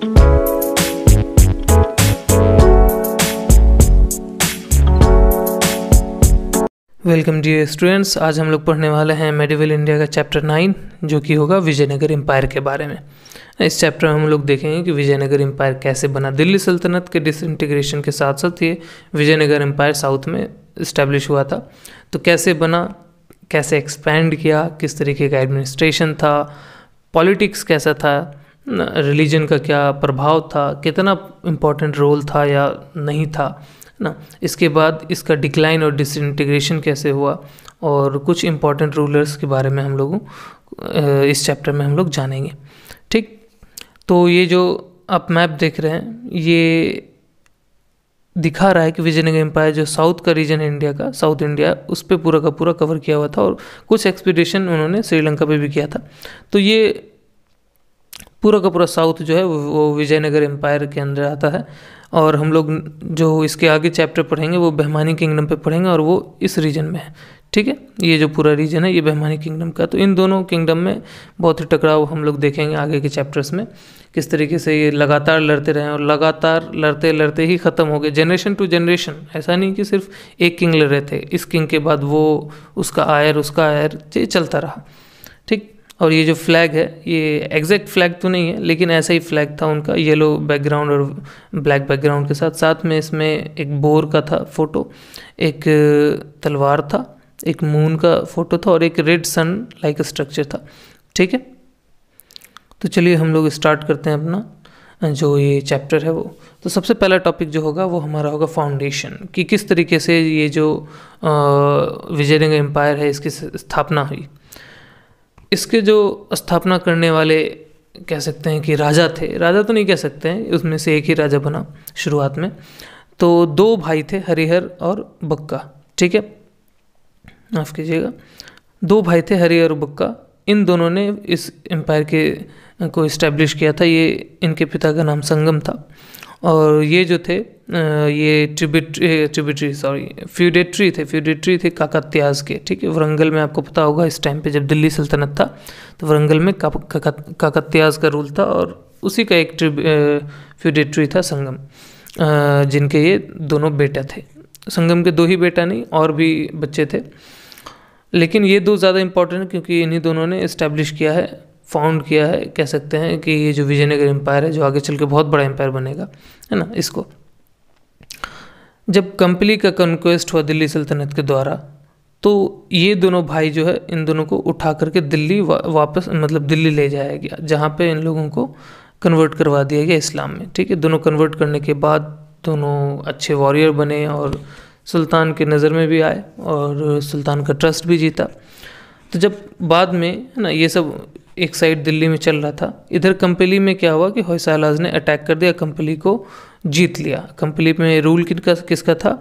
Welcome dear students. आज हम लोग पढ़ने वाले हैं मेडिवल इंडिया का चैप्टर 9 जो कि होगा विजयनगर एम्पायर के बारे में। इस चैप्टर में हम लोग देखेंगे कि विजयनगर एम्पायर कैसे बना। दिल्ली सल्तनत के डिसइंटीग्रेशन के साथ साथ ये विजयनगर एम्पायर साउथ में इस्टेब्लिश हुआ था। तो कैसे बना, कैसे एक्सपैंड किया, किस तरीके का एडमिनिस्ट्रेशन था, पॉलिटिक्स कैसा था, रिलीजन का क्या प्रभाव था, कितना इम्पोर्टेंट रोल था या नहीं था ना। इसके बाद इसका डिक्लाइन और डिसइंटीग्रेशन कैसे हुआ और कुछ इम्पोर्टेंट रूलर्स के बारे में हम लोगों इस चैप्टर में हम लोग जानेंगे। ठीक, तो ये जो आप मैप देख रहे हैं ये दिखा रहा है कि विजयनगर एम्पायर जो साउथ का रीजन है इंडिया का, साउथ इंडिया, उस पर पूरा का पूरा कवर किया हुआ था और कुछ एक्सपीडिशन उन्होंने श्रीलंका पे भी किया था। तो ये पूरा का पूरा साउथ जो है वो विजयनगर एम्पायर के अंदर आता है। और हम लोग जो इसके आगे चैप्टर पढ़ेंगे वो बहमानी किंगडम पे पढ़ेंगे और वो इस रीजन में है। ठीक है, ये जो पूरा रीजन है ये बहमानी किंगडम का। तो इन दोनों किंगडम में बहुत ही टकराव हम लोग देखेंगे आगे के चैप्टर्स में, किस तरीके से ये लगातार लड़ते रहे और लगातार लड़ते लड़ते ही ख़त्म हो गए, जनरेशन टू जनरेशन। ऐसा नहीं कि सिर्फ एक किंग लड़ रहे थे, इस किंग के बाद वो, उसका आयर ये चलता रहा। ठीक, और ये जो फ्लैग है ये एग्जैक्ट फ्लैग तो नहीं है लेकिन ऐसा ही फ्लैग था उनका, येलो बैकग्राउंड और ब्लैक बैकग्राउंड के साथ। साथ में इसमें एक बोर का था फोटो, एक तलवार था, एक मून का फोटो था और एक रेड सन लाइक स्ट्रक्चर था। ठीक है, तो चलिए हम लोग स्टार्ट करते हैं अपना जो ये चैप्टर है वो। तो सबसे पहला टॉपिक जो होगा वो हमारा होगा फाउंडेशन, कि किस तरीके से ये जो विजयनगर एम्पायर है इसकी स्थापना हुई। इसके जो स्थापना करने वाले कह सकते हैं कि राजा थे, राजा तो नहीं कह सकते हैं, उसमें से एक ही राजा बना शुरुआत में। तो दो भाई थे, हरिहर और बक्का। ठीक है, माफ़ कीजिएगा, दो भाई थे हरिहर और बक्का। इन दोनों ने इस एम्पायर के को इस्टेब्लिश किया था। ये इनके पिता का नाम संगम था और ये जो थे ये फ्यूडेटरी थे काकत्याज के। ठीक है, वरंगल में आपको पता होगा इस टाइम पे जब दिल्ली सल्तनत था तो वरंगल में काकत्याज का रूल था और उसी का एक फ्यूडेटरी था संगम, जिनके ये दोनों बेटा थे। संगम के दो ही बेटा नहीं और भी बच्चे थे, लेकिन ये दो ज़्यादा इंपॉर्टेंट क्योंकि इन्हीं दोनों ने इस्टेब्लिश किया है, फाउंड किया है, कह सकते हैं कि ये जो विजयनगर एम्पायर है जो आगे चल के बहुत बड़ा एम्पायर बनेगा, है ना। इसको जब कंपली का कन्क्वेस्ट हुआ दिल्ली सल्तनत के द्वारा तो ये दोनों भाई जो है इन दोनों को उठा करके दिल्ली वापस मतलब दिल्ली ले जाया गया, जहाँ पे इन लोगों को कन्वर्ट करवा दिया गया इस्लाम में। ठीक है, दोनों कन्वर्ट करने के बाद दोनों अच्छे वॉरियर बने और सुल्तान के नज़र में भी आए और सुल्तान का ट्रस्ट भी जीता। तो जब बाद में, है ना, ये सब एक साइड दिल्ली में चल रहा था, इधर कंपली में क्या हुआ कि होयसालाज ने अटैक कर दिया, कंपली को जीत लिया। कंपली में रूल किसका था,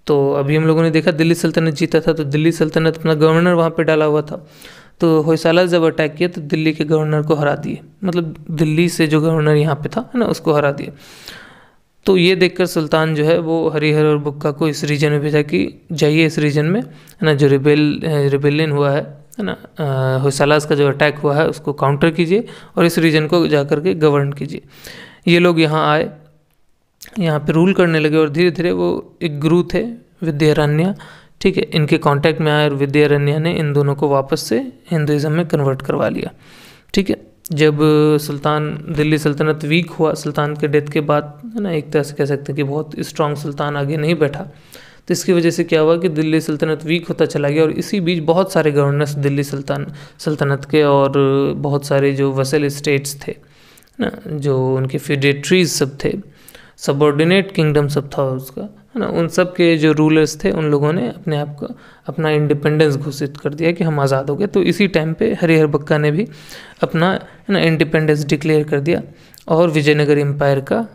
तो अभी हम लोगों ने देखा दिल्ली सल्तनत जीता था, तो दिल्ली सल्तनत अपना गवर्नर वहाँ पे डाला हुआ था। तो होयसालाज जब अटैक किया तो दिल्ली के गवर्नर को हरा दिए, मतलब दिल्ली से जो गवर्नर यहाँ पे था, है ना, उसको हरा दिया। तो ये देखकर सुल्तान जो है वो हरिहर और बुक्का को इस रीजन में भेजा कि जाइए इस रीजन में, है ना, जो रिबेलियन हुआ है ना, होयसालाज का जो अटैक हुआ है उसको काउंटर कीजिए और इस रीजन को जा कर के गवर्न कीजिए। ये लोग यहाँ आए, यहाँ पे रूल करने लगे और धीरे धीरे वो एक गुरु थे विद्यारण्य, ठीक है, इनके कांटेक्ट में आए और विद्यारण्य ने इन दोनों को वापस से हिंदुइज्म में कन्वर्ट करवा लिया। ठीक है, जब सुल्तान दिल्ली सल्तनत वीक हुआ सुल्तान के डेथ के बाद, है ना, एक तरह से कह सकते हैं कि बहुत स्ट्रॉन्ग सुल्तान आगे नहीं बैठा, तो इसकी वजह से क्या हुआ कि दिल्ली सल्तनत वीक होता चला गया और इसी बीच बहुत सारे गवर्नर्स दिल्ली सल्तनत के और बहुत सारे जो वसल स्टेट्स थे ना, जो उनके फ्यूडेटरीज सब थे, सबऑर्डिनेट किंगडम सब था उसका, है ना, उन सब के जो रूलर्स थे उन लोगों ने अपने आप का अपना इंडिपेंडेंस घोषित कर दिया कि हम आज़ाद हो गए। तो इसी टाइम पे हरिहर बक्का ने भी अपना, है ना, इंडिपेंडेंस डिक्लेयर कर दिया और विजयनगर एम्पायर का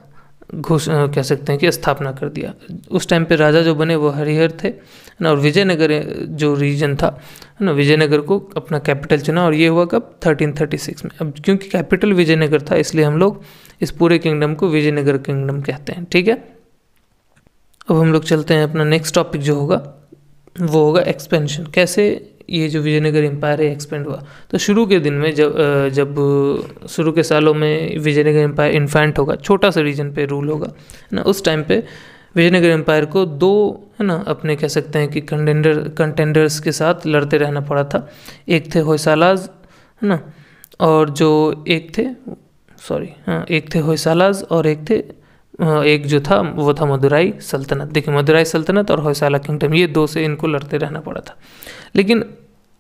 कह सकते हैं कि स्थापना कर दिया। उस टाइम पे राजा जो बने वो हरिहर थे ना, और विजयनगर जो रीजन था, है ना, विजयनगर को अपना कैपिटल चुना और ये हुआ कब 1336 में। अब क्योंकि कैपिटल विजयनगर था इसलिए हम लोग इस पूरे किंगडम को विजयनगर किंगडम कहते हैं। ठीक है, अब हम लोग चलते हैं अपना नेक्स्ट टॉपिक जो होगा वो होगा एक्सपेंशन। कैसे ये जो विजयनगर एम्पायर है एक्सपेंड हुआ। तो शुरू के दिन में जब शुरू के सालों में विजयनगर एम्पायर इन्फेंट होगा, छोटा सा रीजन पे रूल होगा, है ना, उस टाइम पे विजयनगर एम्पायर को दो, है ना, अपने कह सकते हैं कि कंटेंडर्स के साथ लड़ते रहना पड़ा था। एक थे होयसालाज, है ना, और जो एक थे होयसालाज और एक जो था वो था मदुराई सल्तनत। देखिए, मदुराई सल्तनत और होयसाला किंगडम, ये दो से इनको लड़ते रहना पड़ा था। लेकिन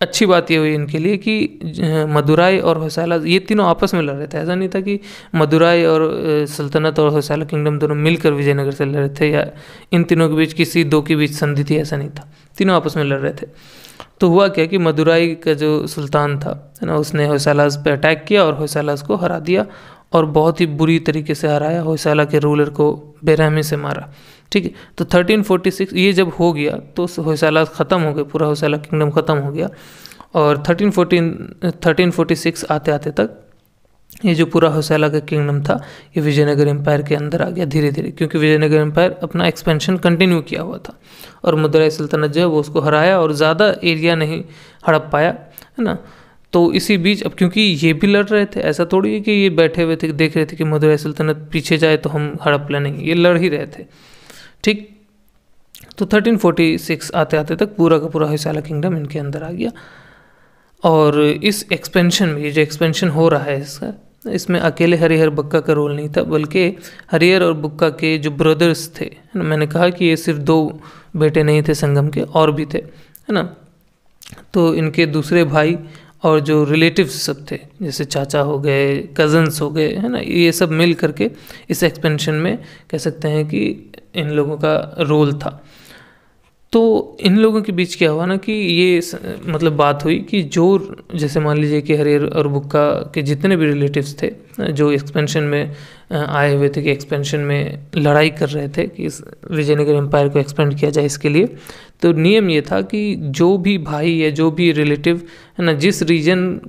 अच्छी बात ये हुई इनके लिए कि मदुराई और होयसाला ये तीनों आपस में लड़ रहे थे। ऐसा नहीं था कि मदुराई और सल्तनत और होयसाला किंगडम दोनों मिलकर विजयनगर से लड़ रहे थे, या इन तीनों के बीच किसी दो के बीच संधि थी, ऐसा नहीं था। तीनों आपस में लड़ रहे थे। तो हुआ क्या कि मदुराई का जो सुल्तान था, है ना, उसने होयसालाज पे अटैक किया और होयसालाज को हरा दिया, और बहुत ही बुरी तरीके से हराया। होयसाला के रूलर को बेरहमी से मारा। ठीक है, तो 1346 ये जब हो गया तो होयसाला ख़त्म हो गए, पूरा होयसाला किंगडम ख़त्म हो गया। और 1346 आते आते तक ये जो पूरा होयसाला का किंगडम था ये विजयनगर एम्पायर के अंदर आ गया धीरे धीरे, क्योंकि विजयनगर एम्पायर अपना एक्सपेंशन कंटिन्यू किया हुआ था और मदुराई सल्तनत जो है वो उसको हराया और ज़्यादा एरिया नहीं हड़प पाया, है ना। तो इसी बीच अब क्योंकि ये भी लड़ रहे थे, ऐसा थोड़ी है कि ये बैठे हुए थे देख रहे थे कि मदुराई सल्तनत पीछे जाए तो हम हड़प लें, नहीं, ये लड़ ही रहे थे। ठीक, तो 1346 आते आते तक पूरा का पूरा होयसाला किंगडम इनके अंदर आ गया। और इस एक्सपेंशन में, ये जो एक्सपेंशन हो रहा है इसमें अकेले हरिहर बुक्का का रोल नहीं था, बल्कि हरिहर और बुक्का के जो ब्रदर्स थे, मैंने कहा कि ये सिर्फ दो बेटे नहीं थे संगम के, और भी थे, है ना। तो इनके दूसरे भाई और जो रिलेटिव्स सब थे, जैसे चाचा हो गए, कज़न्स हो गए, है ना, ये सब मिल करके इस एक्सपेंशन में कह सकते हैं कि इन लोगों का रोल था। तो इन लोगों के बीच क्या हुआ ना कि ये मतलब बात हुई कि जो, जैसे मान लीजिए कि हरिहर और बुक्का के जितने भी रिलेटिव्स थे जो एक्सपेंशन में आए हुए थे, कि एक्सपेंशन में लड़ाई कर रहे थे कि इस विजयनगर एम्पायर को एक्सपेंड किया जाए इसके लिए, तो नियम ये था कि जो भी भाई या जो भी रिलेटिव, है ना, जिस रीजन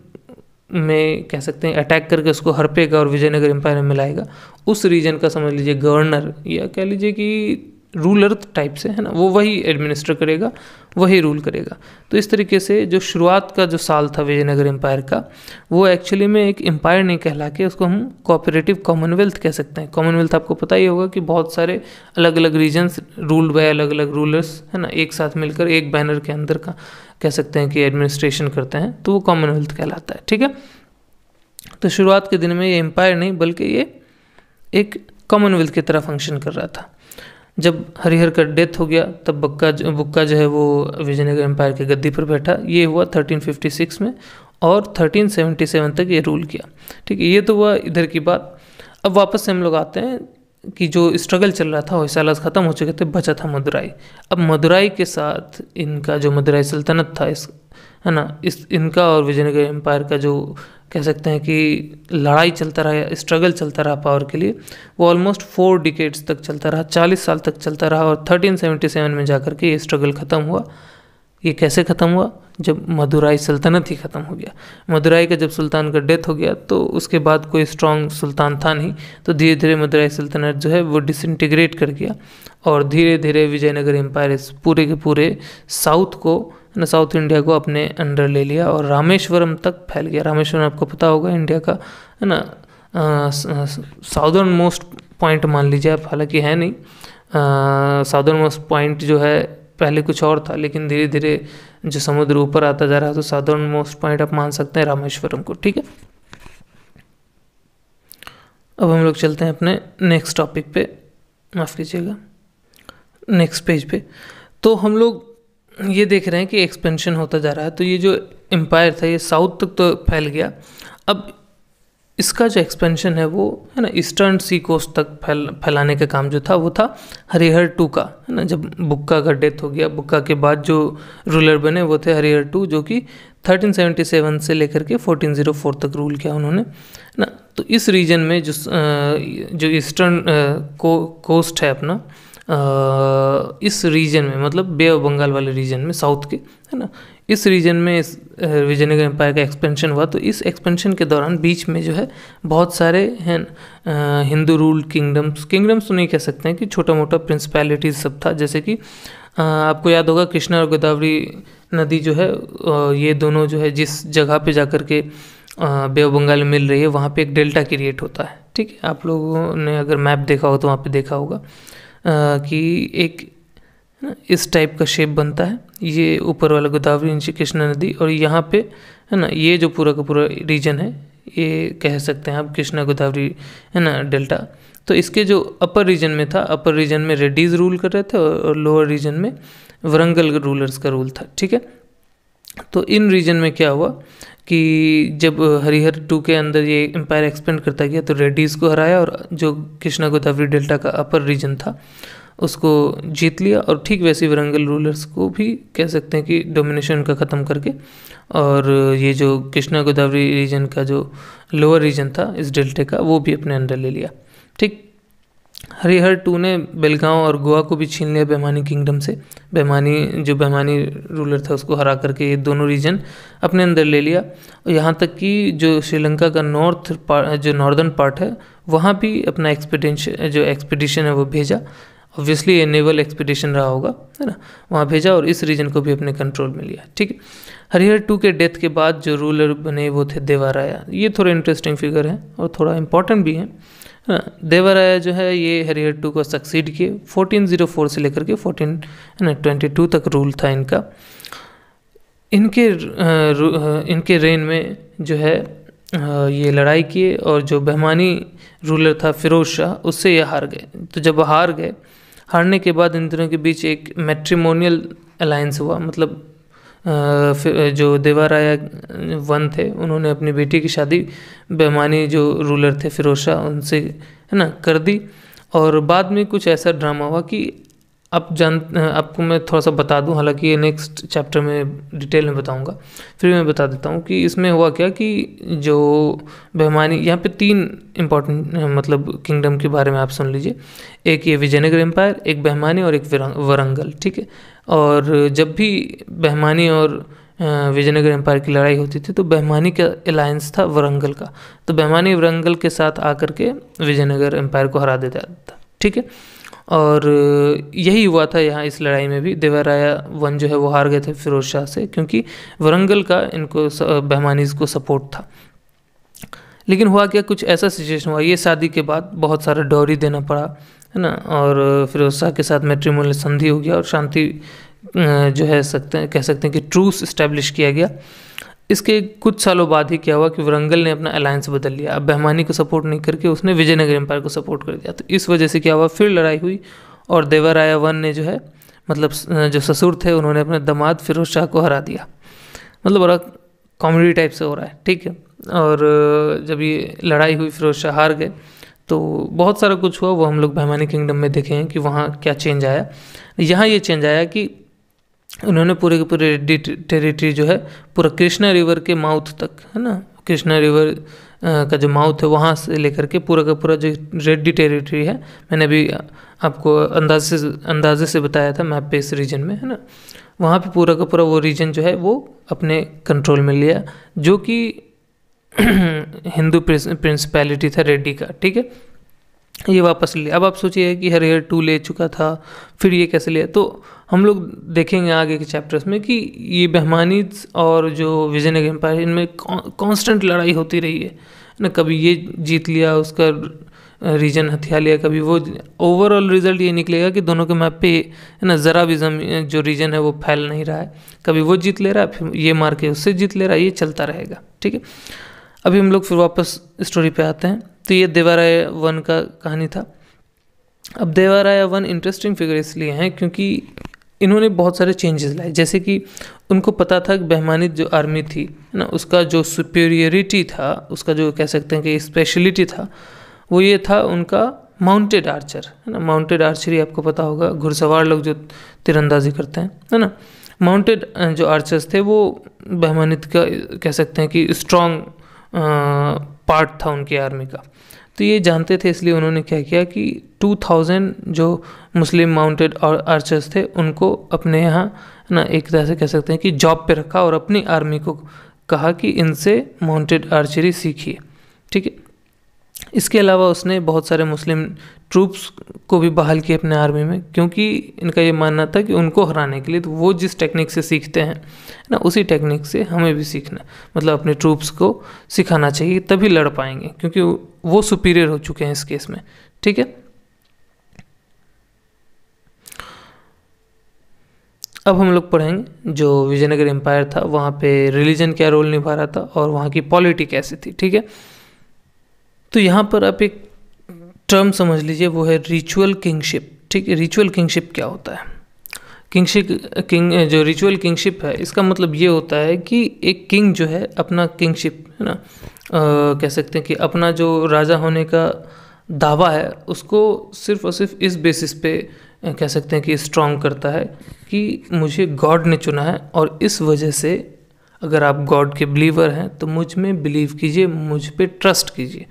में कह सकते हैं अटैक करके उसको हड़पेगा और विजयनगर एम्पायर में मिलाएगा, उस रीजन का समझ लीजिए गवर्नर या कह लीजिए कि रूलर टाइप से, है ना, वो वही एडमिनिस्टर करेगा, वही रूल करेगा। तो इस तरीके से जो शुरुआत का जो साल था विजयनगर एम्पायर का, वो एक्चुअली में एक एम्पायर नहीं कहला के उसको हम कोऑपरेटिव कॉमनवेल्थ कह सकते हैं। कॉमनवेल्थ आपको पता ही होगा कि बहुत सारे अलग अलग रीजन्स रूल्ड बाय अलग अलग रूलर्स, है ना, एक साथ मिलकर एक बैनर के अंदर का कह सकते हैं कि एडमिनिस्ट्रेशन करते हैं, तो वो कॉमनवेल्थ कहलाता है। ठीक है, तो शुरुआत के दिन में ये एम्पायर नहीं बल्कि ये एक कॉमनवेल्थ की तरह फंक्शन कर रहा था। जब हरिहर का डेथ हो गया तब बुक्का जो है वो विजयनगर एम्पायर की गद्दी पर बैठा। ये हुआ 1356 में, और 1377 तक ये रूल किया। ठीक है, ये तो हुआ इधर की बात। अब वापस से हम लोग आते हैं कि जो स्ट्रगल चल रहा था, होयसालाज ख़त्म हो चुके थे, बचा था मदुराई। अब मदुराई के साथ इनका जो मदुराई सल्तनत था, है ना, इनका और विजयनगर एम्पायर का जो कह सकते हैं कि लड़ाई चलता रहा, स्ट्रगल चलता रहा पावर के लिए, वो ऑलमोस्ट 4 डिकेड्स तक चलता रहा, 40 साल तक चलता रहा। और 1377 में जाकर के ये स्ट्रगल ख़त्म हुआ। ये कैसे ख़त्म हुआ? जब मदुराई सल्तनत ही ख़त्म हो गया। मदुराई का जब सुल्तान का डेथ हो गया तो उसके बाद कोई स्ट्रॉन्ग सुल्तान था नहीं, तो धीरे धीरे मदुराई सल्तनत जो है वो डिसइंटीग्रेट कर गया, और धीरे धीरे विजयनगर एम्पायर पूरे के पूरे साउथ को, साउथ इंडिया को अपने अंडर ले लिया और रामेश्वरम तक फैल गया। रामेश्वरम आपको पता होगा इंडिया का, है ना, साउदर्न मोस्ट पॉइंट मान लीजिए आप, हालांकि है नहीं। साउदर्न मोस्ट पॉइंट जो है पहले कुछ और था, लेकिन धीरे धीरे जो समुद्र ऊपर आता जा रहा है तो साउदर्न मोस्ट पॉइंट आप मान सकते हैं रामेश्वरम को। ठीक है, अब हम लोग चलते हैं अपने नेक्स्ट टॉपिक पे, माफ़ कीजिएगा, नेक्स्ट पेज पे। तो हम लोग ये देख रहे हैं कि एक्सपेंशन होता जा रहा है। तो ये जो एम्पायर था ये साउथ तक तो फैल गया। अब इसका जो एक्सपेंशन है वो, है ना, ईस्टर्न सी कोस्ट तक फैलाने का काम जो था वो था हरिहर टू का, है ना। जब बुक्का का डेथ हो गया, बुक्का के बाद जो रूलर बने वो थे हरिहर टू, जो कि 1377 से लेकर के 1404 तक रूल किया उन्होंने, ना। तो इस रीजन में जो ईस्टर्न कोस्ट है अपना, इस रीजन में, मतलब बे ऑफ बंगाल वाले रीजन में, साउथ के, है ना, इस रीजन में इस विजयनगर एम्पायर का एक्सपेंशन हुआ। तो इस एक्सपेंशन के दौरान बीच में जो है बहुत सारे हैं हिंदू रूल्ड किंगडम्स तो नहीं कह सकते हैं, कि छोटा मोटा प्रिंसिपैलिटीज सब था। जैसे कि आपको याद होगा कृष्णा और गोदावरी नदी जो है ये दोनों जो है जिस जगह पे जाकर के बे ऑफ बंगाल में मिल रही है वहाँ पे एक डेल्टा क्रिएट होता है। ठीक है, आप लोगों ने अगर मैप देखा हो तो वहाँ पे देखा होगा कि एक इस टाइप का शेप बनता है, ये ऊपर वाला गोदावरी नीचे कृष्णा नदी, और यहाँ पे है ना ये जो पूरा का पूरा रीजन है ये कह सकते हैं आप कृष्णा गोदावरी है ना डेल्टा। तो इसके जो अपर रीजन में था, अपर रीजन में रेड्डीज रूल कर रहे थे और लोअर रीजन में वरंगल रूलर्स का रूल था। ठीक है, तो इन रीजन में क्या हुआ कि जब हरिहर 2 के अंदर ये एम्पायर एक्सपेंड करता गया तो रेड्डीज को हराया और जो कृष्णा गोदावरी डेल्टा का अपर रीजन था उसको जीत लिया, और ठीक वैसे वरंगल रूलर्स को भी कह सकते हैं कि डोमिनेशन का ख़त्म करके, और ये जो कृष्णा गोदावरी रीजन का जो लोअर रीजन था इस डेल्टे का वो भी अपने अंडर ले लिया। ठीक, हरिहर 2 ने बेलगांव और गोवा को भी छीन लिया बेमानी किंगडम से। जो बेमानी रूलर था उसको हरा करके ये दोनों रीजन अपने अंदर ले लिया, और यहाँ तक कि जो श्रीलंका का जो नॉर्दर्न पार्ट है वहाँ भी अपना एक्सपीडिशन है वो भेजा। ऑब्वियसली ये नेवल एक्सपीडिशन रहा होगा, है ना, वहाँ भेजा और इस रीजन को भी अपने कंट्रोल में लिया। ठीक है, हरिहर 2 के डेथ के बाद जो रूलर बने वो थे देवाराया। ये थोड़ा इंटरेस्टिंग फिगर है और थोड़ा इम्पोर्टेंट भी है। देवराया जो है ये हरिहर 2 को सक्सीड किए। 1404 से लेकर के 1422 तक रूल था इनका। इनके रेन में जो है ये लड़ाई किए, और जो बहमानी रूलर था फिरोज शाह उससे ये हार गए। तो जब हारने के बाद इन दोनों के बीच एक मैट्रिमोनियल अलायंस हुआ, मतलब जो देवाराया 1 थे उन्होंने अपनी बेटी की शादी बहमानी जो रूलर थे फिरोज शाह उनसे है ना कर दी। और बाद में कुछ ऐसा ड्रामा हुआ कि आपको मैं थोड़ा सा बता दूं, हालांकि ये नेक्स्ट चैप्टर में डिटेल में बताऊंगा, फिर मैं बता देता हूं कि इसमें हुआ क्या कि जो बहमानी, यहाँ पे 3 इम्पोर्टेंट मतलब किंगडम के बारे में आप सुन लीजिए। एक ये विजयनगर एम्पायर, एक बहमानी और एक वरंगल। ठीक है, और जब भी बहमानी और विजयनगर एम्पायर की लड़ाई होती थी तो बहमानी का अलायंस था वरंगल का, तो बहमानी वरंगल के साथ आकर के विजयनगर एम्पायर को हरा देता था। ठीक है, और यही हुआ था यहाँ इस लड़ाई में भी। देवराया 1 जो है वो हार गए थे फिरोज शाह से, क्योंकि वरंगल का इनको बहमानीज को सपोर्ट था। लेकिन हुआ क्या, कुछ ऐसा सिचुएशन हुआ, ये शादी के बाद बहुत सारा डॉरी देना पड़ा, है ना, और फिरोज शाह के साथ मैट्रिमोनियल संधि हो गया और शांति जो है कह सकते हैं कि ट्रूस इस्टेब्लिश किया गया। इसके कुछ सालों बाद ही क्या हुआ कि वरंगल ने अपना अलायंस बदल लिया। अब बहमानी को सपोर्ट नहीं करके उसने विजयनगर एम्पायर को सपोर्ट कर दिया। तो इस वजह से क्या हुआ, फिर लड़ाई हुई और देवराया 1 ने जो है मतलब जो ससुर थे उन्होंने अपने दामाद फिरोज शाह को हरा दिया। मतलब बड़ा कॉमेडी टाइप से हो रहा है। ठीक है, और जब ये लड़ाई हुई फिरोज शाह हार गए तो बहुत सारा कुछ हुआ, वो हम लोग बहमानी किंगडम में देखे हैं कि वहाँ क्या चेंज आया। यहाँ ये चेंज आया कि उन्होंने पूरे के पूरे रेड्डी टेरिटरी जो है पूरा कृष्णा रिवर के माउथ तक, है ना, कृष्णा रिवर का जो माउथ है वहाँ से लेकर के पूरा का पूरा जो रेड्डी टेरिटरी है, मैंने अभी आपको अंदाजे से बताया था मैप पे इस रीजन में, है ना, वहाँ पे पूरा का पूरा वो रीजन जो है वो अपने कंट्रोल में लिया, जो कि हिंदू प्रिंसिपैलिटी था रेड्डी का। ठीक है, ये वापस लिया। अब आप सोचिए कि हरिहर 2 ले चुका था, फिर ये कैसे लिया। तो हम लोग देखेंगे आगे के चैप्टर्स में कि ये बहमानीज और जो विजयनगर एम्पायर इनमें कांस्टेंट लड़ाई होती रही है ना, कभी ये जीत लिया उसका रीजन हथिया लिया, कभी वो। ओवरऑल रिजल्ट ये निकलेगा कि दोनों के मैप पे है ना ज़रा भी जो रीजन है वो फैल नहीं रहा है, कभी वो जीत ले रहा है फिर ये मार के उससे जीत ले रहा है, ये चलता रहेगा। ठीक है, अभी हम लोग फिर वापस स्टोरी पे आते हैं। तो ये देवराया 1 का कहानी था। अब देवराया 1 इंटरेस्टिंग फिगर इसलिए हैं क्योंकि इन्होंने बहुत सारे चेंजेस लाए, जैसे कि उनको पता था कि बहमानी जो आर्मी थी ना उसका जो सुपीरियरिटी था, उसका जो कह सकते हैं कि स्पेशलिटी था वो ये था उनका माउंटेड आर्चर, है ना। माउंटेड आर्चरी आपको पता होगा, घुड़सवार लोग जो तीरंदाजी करते हैं, है ना। माउंटेड जो आर्चर्स थे वो बहमानित का कह सकते हैं कि स्ट्रॉन्ग पार्ट था उनकी आर्मी का। तो ये जानते थे, इसलिए उन्होंने क्या किया कि 2000 जो मुस्लिम माउंटेड आर्चर्स थे उनको अपने यहाँ ना एक तरह से कह सकते हैं कि जॉब पे रखा और अपनी आर्मी को कहा कि इनसे माउंटेड आर्चरी सीखिए। ठीक है, इसके अलावा उसने बहुत सारे मुस्लिम ट्रूप्स को भी बहाल किया अपने आर्मी में, क्योंकि इनका ये मानना था कि उनको हराने के लिए तो वो जिस टेक्निक से सीखते हैं ना, उसी टेक्निक से हमें भी सीखना, मतलब अपने ट्रूप्स को सिखाना चाहिए, तभी लड़ पाएंगे, क्योंकि वो सुपीरियर हो चुके हैं इस केस में। ठीक है, अब हम लोग पढ़ेंगे जो विजयनगर एम्पायर था वहाँ पे रिलीजन क्या रोल निभा रहा था और वहाँ की पॉलिटी कैसी थी। ठीक है, तो यहाँ पर आप एक टर्म समझ लीजिए, वो है रिचुअल किंगशिप। ठीक है, रिचुअल किंगशिप क्या होता है? जो रिचुअल किंगशिप है, इसका मतलब ये होता है कि एक किंग जो है अपना किंगशिप है ना, कह सकते हैं कि अपना जो राजा होने का दावा है उसको सिर्फ और सिर्फ इस बेसिस पे कह सकते हैं कि स्ट्रॉन्ग करता है कि मुझे गॉड ने चुना है, और इस वजह से अगर आप गॉड के बिलीवर हैं तो मुझ में बिलीव कीजिए, मुझ पे ट्रस्ट कीजिए।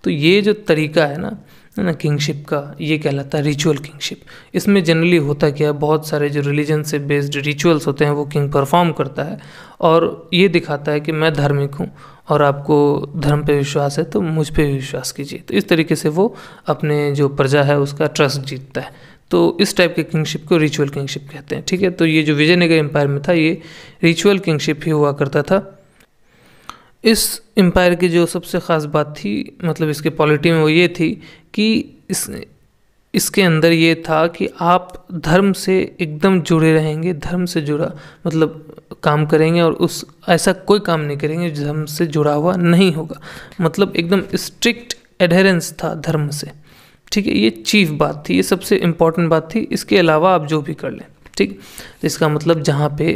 तो ये जो तरीका है ना किंगशिप का, ये कहलाता है रिचुअल किंगशिप। इसमें जनरली होता क्या है, बहुत सारे जो रिलीजन से बेस्ड रिचुअल्स होते हैं वो किंग परफॉर्म करता है और ये दिखाता है कि मैं धार्मिक हूँ और आपको धर्म पे विश्वास है तो मुझ पे भी विश्वास कीजिए। तो इस तरीके से वो अपने जो प्रजा है उसका ट्रस्ट जीतता है। तो इस टाइप के किंगशिप को रिचुअल किंगशिप कहते हैं। ठीक है, तो ये जो विजयनगर एम्पायर में था ये रिचुअल किंगशिप ही हुआ करता था। इस एम्पायर की जो सबसे ख़ास बात थी, मतलब इसके पॉलिटी में, वो ये थी कि इसके अंदर ये था कि आप धर्म से एकदम जुड़े रहेंगे, धर्म से जुड़ा मतलब काम करेंगे और उस ऐसा कोई काम नहीं करेंगे जो धर्म से जुड़ा हुआ नहीं होगा, मतलब एकदम स्ट्रिक्ट एडहेरेंस था धर्म से। ठीक है, ये चीफ बात थी, ये सबसे इम्पॉर्टेंट बात थी। इसके अलावा आप जो भी कर लें, ठीक, तो इसका मतलब जहाँ पे,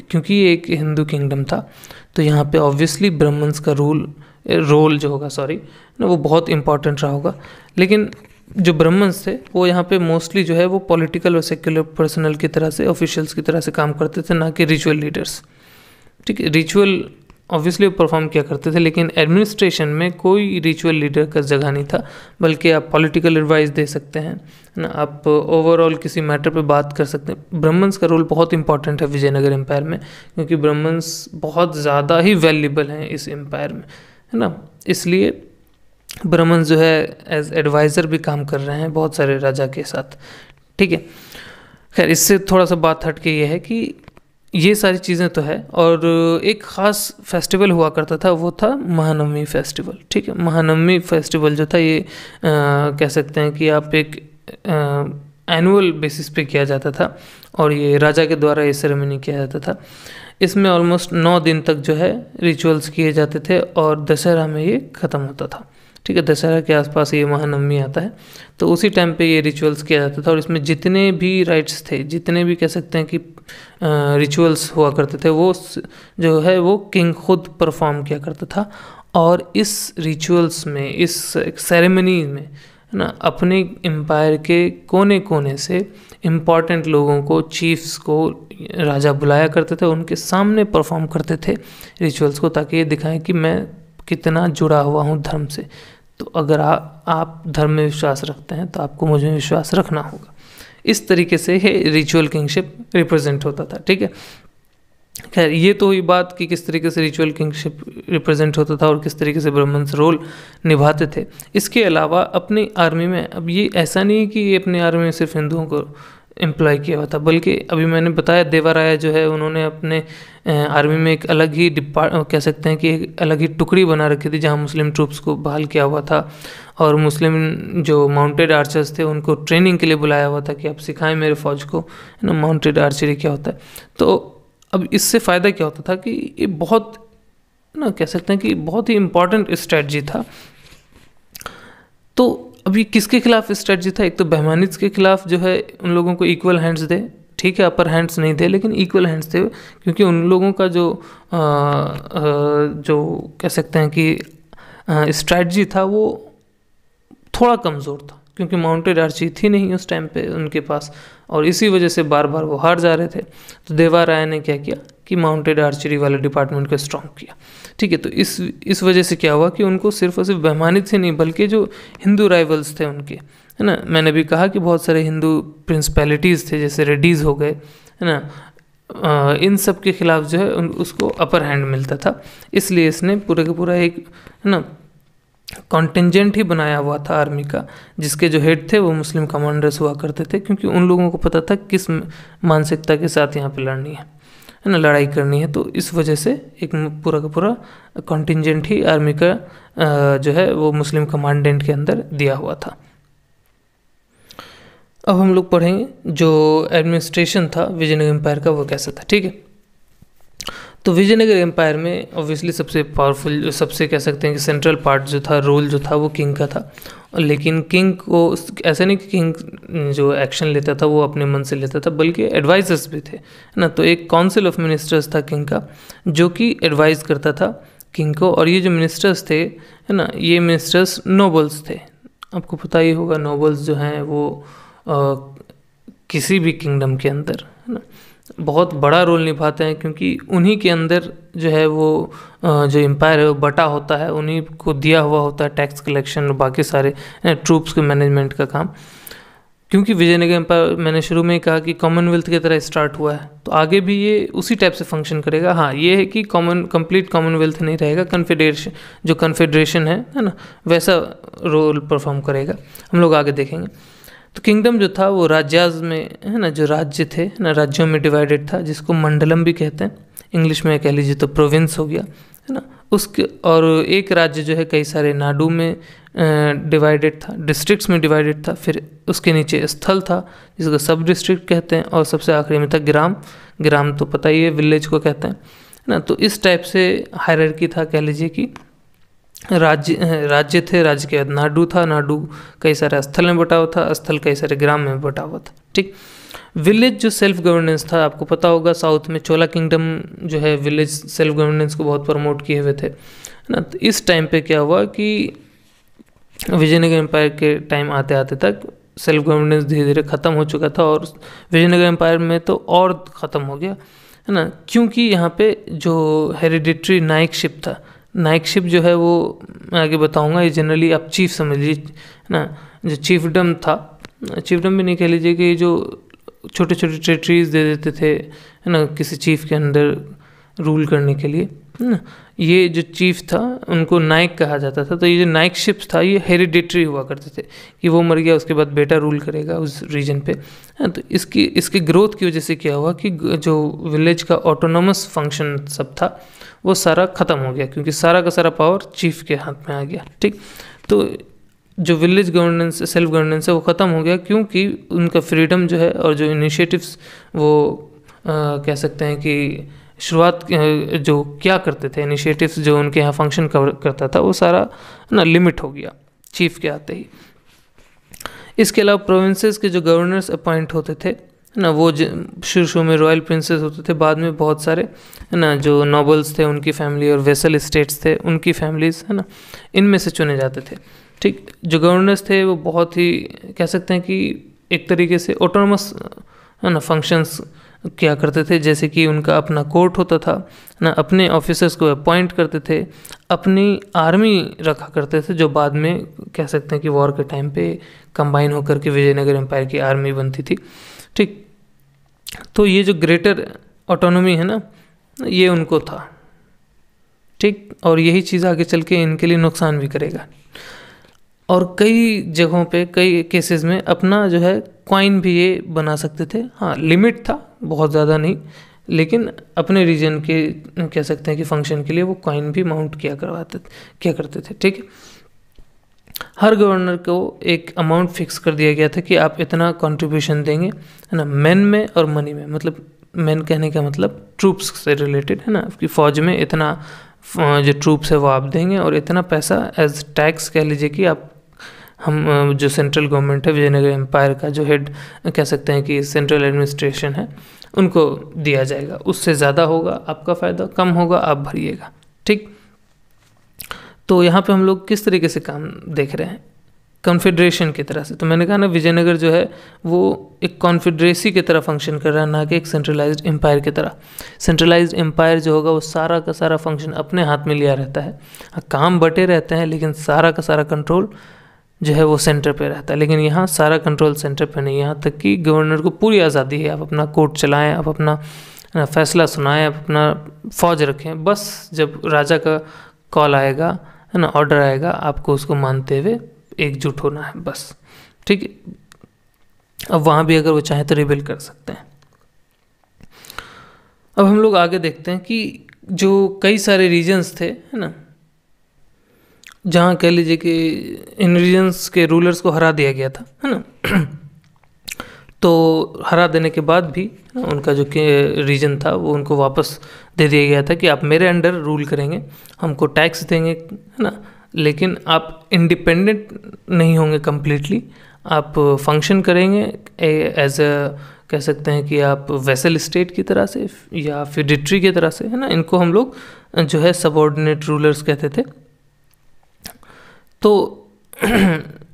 क्योंकि ये एक हिंदू किंगडम था तो यहाँ पे ऑब्वियसली ब्राह्मण्स का रोल जो होगा ना, वो बहुत इम्पॉर्टेंट रहा होगा। लेकिन जो ब्राह्मण्स थे वो यहाँ पे मोस्टली जो है वो पॉलिटिकल और सेक्युलर पर्सनल की तरह से, ऑफिशियल्स की तरह से काम करते थे, ना कि रिचुअल लीडर्स। ठीक है, रिचुअल ऑब्वियसली परफॉर्म किया करते थे, लेकिन एडमिनिस्ट्रेशन में कोई रिचुअल लीडर का जगह नहीं था, बल्कि आप पॉलिटिकल एडवाइस दे सकते हैं ना, आप ओवरऑल किसी मैटर पे बात कर सकते हैं। ब्राह्मण्स का रोल बहुत इंपॉर्टेंट है विजयनगर एम्पायर में, क्योंकि ब्राह्मण्स बहुत ज़्यादा ही वैल्यूबल हैं इस एम्पायर में, है ना। इसलिए ब्राह्मण्स जो है एज एडवाइज़र भी काम कर रहे हैं बहुत सारे राजा के साथ। ठीक है, खैर इससे थोड़ा सा बात हट के ये है कि ये सारी चीज़ें तो है, और एक ख़ास फेस्टिवल हुआ करता था, वो था महानवमी फेस्टिवल। ठीक है, महानवमी फेस्टिवल जो था ये कह सकते हैं कि आप एक एनुअल बेसिस पे किया जाता था और ये राजा के द्वारा ये सेरेमनी किया जाता था। इसमें ऑलमोस्ट 9 दिन तक जो है रिचुअल्स किए जाते थे और दशहरा में ये ख़त्म होता था। ठीक है, दशहरा के आसपास ये महानवमी आता है, तो उसी टाइम पे ये रिचुअल्स किया जाता था। और इसमें जितने भी राइट्स थे, जितने भी कह सकते हैं कि रिचुअल्स हुआ करते थे, वो जो है वो किंग खुद परफॉर्म किया करता था। और इस रिचुअल्स में, इस सेरेमनी में ना, अपने एम्पायर के कोने कोने से इम्पॉर्टेंट लोगों को, चीफ्स को राजा बुलाया करते थे, उनके सामने परफॉर्म करते थे रिचुअल्स को, ताकि ये दिखाएं कि मैं कितना जुड़ा हुआ हूँ धर्म से। तो अगर आप धर्म में विश्वास रखते हैं तो आपको मुझ में विश्वास रखना होगा। इस तरीके से ये रिचुअल किंगशिप रिप्रेजेंट होता था। ठीक है, खैर ये तो हुई बात कि किस तरीके से रिचुअल किंगशिप रिप्रेजेंट होता था और किस तरीके से ब्राह्मण्स रोल निभाते थे। इसके अलावा अपनी आर्मी में, अब ये ऐसा नहीं कि ये अपनी आर्मी में सिर्फ हिंदुओं को एम्प्लॉय किया हुआ था, बल्कि अभी मैंने बताया देवा राय जो है उन्होंने अपने आर्मी में एक अलग ही कह सकते हैं कि एक अलग ही टुकड़ी बना रखी थी, जहाँ मुस्लिम ट्रूप्स को बहाल किया हुआ था और मुस्लिम जो माउंटेड आर्चर्स थे उनको ट्रेनिंग के लिए बुलाया हुआ था कि आप सिखाएं मेरे फौज को, है ना, माउंटेड आर्चरी क्या होता है। तो अब इससे फ़ायदा क्या होता था कि ये बहुत ना, कह सकते हैं कि बहुत ही इम्पॉर्टेंट स्ट्रेटजी था। तो अभी किसके खिलाफ स्ट्रेटजी था? एक तो बहमानिस के खिलाफ जो है उन लोगों को इक्वल हैंड्स दे, ठीक है, अपर हैंड्स नहीं दे लेकिन इक्वल हैंड्स थे, क्योंकि उन लोगों का जो कह सकते हैं कि स्ट्रेटजी था वो थोड़ा कमज़ोर था, क्योंकि माउंटेड आर्चरी थी नहीं उस टाइम पे उनके पास, और इसी वजह से बार बार वो हार जा रहे थे। तो देवा राय ने क्या किया कि माउंटेड आर्चरी वाले डिपार्टमेंट को स्ट्रॉन्ग किया। ठीक है, तो इस वजह से क्या हुआ कि उनको सिर्फ और सिर्फ बहमानित से नहीं, बल्कि जो हिंदू राइवल्स थे उनके, है ना, मैंने भी कहा कि बहुत सारे हिंदू प्रिंसिपैलिटीज़ थे, जैसे रेड्डीज़ हो गए, है ना, इन सब के खिलाफ जो है उसको अपर हैंड मिलता था। इसलिए इसने पूरा का पूरा एक, है ना, कॉन्टिजेंट ही बनाया हुआ था आर्मी का, जिसके जो हेड थे वो मुस्लिम कमांडर्स हुआ करते थे, क्योंकि उन लोगों को पता था किस मानसिकता के साथ यहाँ पे लड़नी है ना, लड़ाई करनी है। तो इस वजह से एक पूरा का पूरा कॉन्टिजेंट ही आर्मी का जो है वो मुस्लिम कमांडेंट के अंदर दिया हुआ था। अब हम लोग पढ़ेंगे जो एडमिनिस्ट्रेशन था विजयनगर एम्पायर का वो कैसा था। ठीक है, तो विजयनगर एम्पायर में ऑब्वियसली सबसे पावरफुल, सबसे कह सकते हैं कि सेंट्रल पार्ट जो था, रोल जो था वो किंग का था। लेकिन किंग को ऐसा नहीं कि किंग जो एक्शन लेता था वो अपने मन से लेता था, बल्कि एडवाइजर्स भी थे, है ना। तो एक काउंसिल ऑफ मिनिस्टर्स था किंग का, जो कि एडवाइस करता था किंग को। और ये जो मिनिस्टर्स थे, है ना, ये मिनिस्टर्स नोबल्स थे। आपको पता ही होगा नोबल्स जो हैं वो किसी भी किंगडम के अंदर, है ना, बहुत बड़ा रोल निभाते हैं, क्योंकि उन्हीं के अंदर जो है वो जो एम्पायर है वो बटा होता है, उन्हीं को दिया हुआ होता है टैक्स कलेक्शन और बाकी सारे ट्रूप्स के मैनेजमेंट का काम। क्योंकि विजयनगर एम्पायर मैंने शुरू में ही कहा कि कॉमनवेल्थ की तरह स्टार्ट हुआ है, तो आगे भी ये उसी टाइप से फंक्शन करेगा। हाँ, ये है कि कंप्लीट कॉमनवेल्थ नहीं रहेगा, कन्फेडरेशन जो कन्फेडरेशन है ना, वैसा रोल परफॉर्म करेगा। हम लोग आगे देखेंगे। तो किंगडम जो था वो राज्याज में, है ना, जो राज्य थे ना, राज्यों में डिवाइडेड था, जिसको मंडलम भी कहते हैं, इंग्लिश में कह लीजिए तो प्रोविंस हो गया, है ना। उसके और एक राज्य जो है कई सारे नाडु में डिवाइडेड था, डिस्ट्रिक्ट्स में डिवाइडेड था। फिर उसके नीचे स्थल था जिसको सब डिस्ट्रिक्ट कहते हैं, और सबसे आखिरी में था ग्राम। ग्राम तो पता ही है, विलेज को कहते हैं, है ना। तो इस टाइप से हायरार्की था, कह लीजिए कि राज्य थे, राज्य के बाद नाडु था, नाडु कई सारे स्थल में बटा हुआ था, स्थल कई सारे ग्राम में बटा हुआ था। ठीक, विलेज जो सेल्फ गवर्नेंस था, आपको पता होगा साउथ में चोला किंगडम जो है विलेज सेल्फ गवर्नेंस को बहुत प्रमोट किए हुए थे, है ना। तो इस टाइम पे क्या हुआ कि विजयनगर एम्पायर के टाइम आते आते तक सेल्फ गवर्नेंस धीरे धीरे ख़त्म हो चुका था, और विजयनगर एम्पायर में तो और ख़त्म हो गया, है ना। क्योंकि यहाँ पे जो हेरिडिटरी नाइकशिप था, नाइकशिप जो है वो मैं आगे बताऊंगा, ये जनरली आप चीफ समझ लीजिए, है ना। जो चीफडम था, चीफडम भी नहीं कह लीजिए, कि जो छोटे छोटे टेरिटरीज दे देते थे, है ना, किसी चीफ के अंदर रूल करने के लिए, है ना। ये जो चीफ था उनको नाइक कहा जाता था। तो ये जो नाइकशिप्स था ये हेरिडिटरी हुआ करते थे, कि वो मर गया उसके बाद बेटा रूल करेगा उस रीजन पे। तो इसकी ग्रोथ की वजह से क्या हुआ कि जो विलेज का ऑटोनोमस फंक्शन सब था वो सारा ख़त्म हो गया, क्योंकि सारा का सारा पावर चीफ के हाथ में आ गया। ठीक, तो जो विलेज गवर्नेंस, सेल्फ गवर्नेंस है वो ख़त्म हो गया, क्योंकि उनका फ्रीडम जो है और जो इनिशिएटिव्स वो कह सकते हैं कि शुरुआत जो क्या करते थे, इनिशिएटिव्स जो उनके यहाँ फंक्शन करता था वो सारा ना लिमिट हो गया चीफ के आते ही। इसके अलावा प्रोविंसेस के जो गवर्नर्स अपॉइंट होते थे ना, वो शुरू में रॉयल प्रिंसेस होते थे, बाद में बहुत सारे, है ना, जो नोबल्स थे उनकी फैमिली और वेसल स्टेट्स थे उनकी फैमिलीज, है ना, इनमें से चुने जाते थे। ठीक, जो गवर्नर्स थे वो बहुत ही कह सकते हैं कि एक तरीके से ऑटोनमस, है ना, फंक्शंस क्या करते थे, जैसे कि उनका अपना कोर्ट होता था ना, अपने ऑफिसर्स को अपॉइंट करते थे, अपनी आर्मी रखा करते थे, जो बाद में कह सकते हैं कि वॉर के टाइम पे कंबाइन होकर के विजयनगर एम्पायर की आर्मी बनती थी। ठीक, तो ये जो ग्रेटर ऑटोनॉमी है ना, ये उनको था। ठीक, और यही चीज़ आगे चल के इनके लिए नुकसान भी करेगा। और कई जगहों पे, कई केसेस में अपना जो है कॉइन भी ये बना सकते थे। हाँ, लिमिट था, बहुत ज़्यादा नहीं, लेकिन अपने रीजन के कह सकते हैं कि फंक्शन के लिए वो कॉइन भी माउंट किया करते थे। ठीक है, हर गवर्नर को एक अमाउंट फिक्स कर दिया गया था कि आप इतना कंट्रीब्यूशन देंगे, है ना, मैन में और मनी में। मतलब मैन कहने का मतलब ट्रूप्स से रिलेटेड, है ना, आपकी फ़ौज में इतना जो ट्रूप्स है वो आप देंगे, और इतना पैसा एज टैक्स कह लीजिए कि आप हम जो सेंट्रल गवर्नमेंट है, विजयनगर एम्पायर का जो हेड कह सकते हैं कि सेंट्रल एडमिनिस्ट्रेशन है, उनको दिया जाएगा। उससे ज़्यादा होगा आपका फ़ायदा, कम होगा आप भरिएगा। ठीक, तो यहाँ पे हम लोग किस तरीके से काम देख रहे हैं, कॉन्फेडरेशन की तरह से। तो मैंने कहा ना, विजयनगर जो है वो एक कॉन्फेडरेसी की तरह फंक्शन कर रहा है, ना कि एक सेंट्रलाइज्ड एम्पायर की तरह। सेंट्रलाइज्ड एम्पायर जो होगा वो सारा का सारा फंक्शन अपने हाथ में लिया रहता है। काम बटे रहते हैं, लेकिन सारा का सारा कंट्रोल जो है वो सेंटर पे रहता है। लेकिन यहाँ सारा कंट्रोल सेंटर पे नहीं, यहाँ तक कि गवर्नर को पूरी आज़ादी है, आप अपना कोर्ट चलाएं, आप अपना फैसला सुनाएं, आप अपना फौज रखें, बस जब राजा का कॉल आएगा है ना ऑर्डर आएगा, आपको उसको मानते हुए एकजुट होना है बस, ठीक है। अब वहाँ भी अगर वो चाहे तो रिबेल कर सकते हैं। अब हम लोग आगे देखते हैं कि जो कई सारे रीजन्स थे, है ना, जहाँ कह लीजिए कि इन रीजन्स के रूलर्स को हरा दिया गया था, है ना। तो हरा देने के बाद भी उनका जो रीजन था वो उनको वापस दे दिया गया था कि आप मेरे अंडर रूल करेंगे, हमको टैक्स देंगे, है ना, लेकिन आप इंडिपेंडेंट नहीं होंगे कम्प्लीटली, आप फंक्शन करेंगे एज अ, कह सकते हैं कि आप वेसल स्टेट की तरह से या फिडिट्री की तरह से, है ना। इनको हम लोग जो है सबऑर्डिनेट रूलर्स कहते थे। तो